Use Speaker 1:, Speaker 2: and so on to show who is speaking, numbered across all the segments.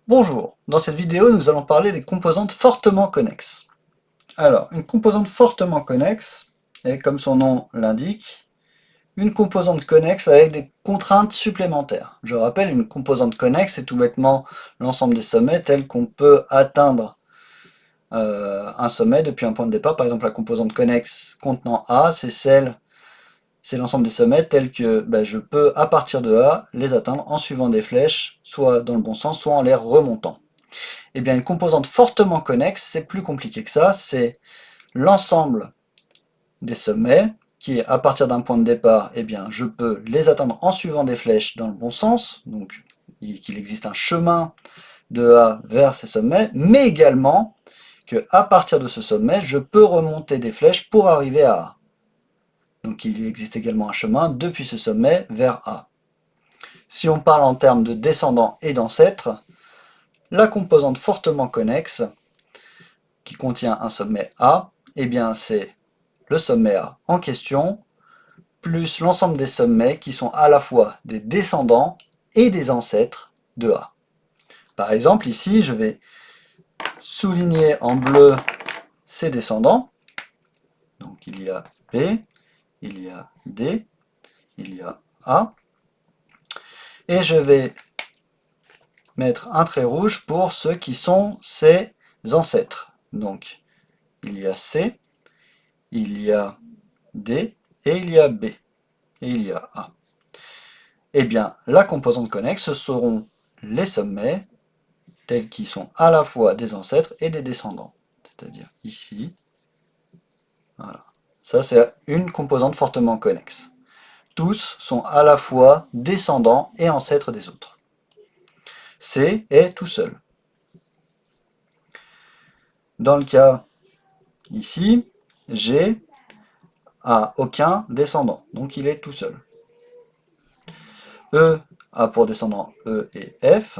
Speaker 1: Bonjour, dans cette vidéo nous allons parler des composantes fortement connexes. Alors, une composante fortement connexe est, comme son nom l'indique, une composante connexe avec des contraintes supplémentaires. Je rappelle, une composante connexe est tout bêtement l'ensemble des sommets tels qu'on peut atteindre un sommet depuis un point de départ. Par exemple, la composante connexe contenant A, c'est l'ensemble des sommets tels que je peux, à partir de A, les atteindre en suivant des flèches, soit dans le bon sens, soit en les remontant. Eh bien, une composante fortement connexe, c'est plus compliqué que ça, c'est l'ensemble des sommets qui, à partir d'un point de départ, eh bien, je peux les atteindre en suivant des flèches dans le bon sens, donc qu'il existe un chemin de A vers ces sommets, mais également que à partir de ce sommet, je peux remonter des flèches pour arriver à A. Donc il existe également un chemin depuis ce sommet vers A. Si on parle en termes de descendants et d'ancêtres, la composante fortement connexe qui contient un sommet A, eh bien c'est le sommet A en question, plus l'ensemble des sommets qui sont à la fois des descendants et des ancêtres de A. Par exemple, ici, je vais souligner en bleu ces descendants. Donc il y a B, il y a D, il y a A. Et je vais mettre un trait rouge pour ceux qui sont ses ancêtres. Donc il y a C, il y a D et il y a B. Et il y a A. Eh bien, la composante connexe, ce seront les sommets tels qu'ils sont à la fois des ancêtres et des descendants. C'est-à-dire ici, voilà. Ça, c'est une composante fortement connexe. Tous sont à la fois descendants et ancêtres des autres. C est tout seul. Dans le cas ici, G a aucun descendant, donc il est tout seul. E a pour descendant E et F,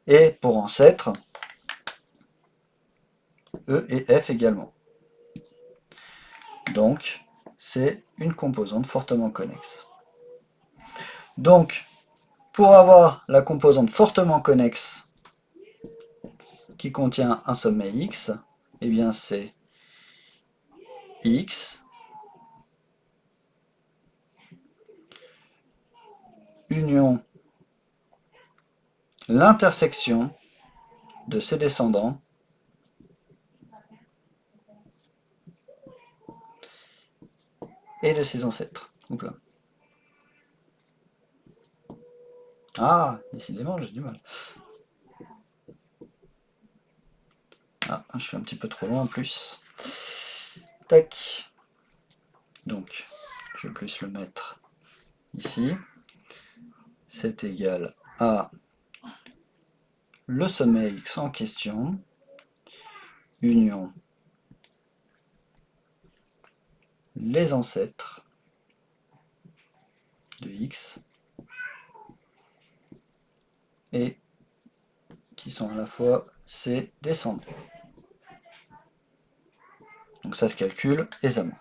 Speaker 1: et pour ancêtre E et F également. Donc, c'est une composante fortement connexe. Donc, pour avoir la composante fortement connexe qui contient un sommet X, eh bien c'est X union l'intersection de ses descendants et de ses ancêtres. Donc là. Ah, décidément, j'ai du mal. Ah, je suis un petit peu trop loin en plus. Tac. Donc, je vais plus le mettre ici. C'est égal à le sommet X en question, union les ancêtres de X, et qui sont à la fois ses descendants. Donc ça se calcule aisément.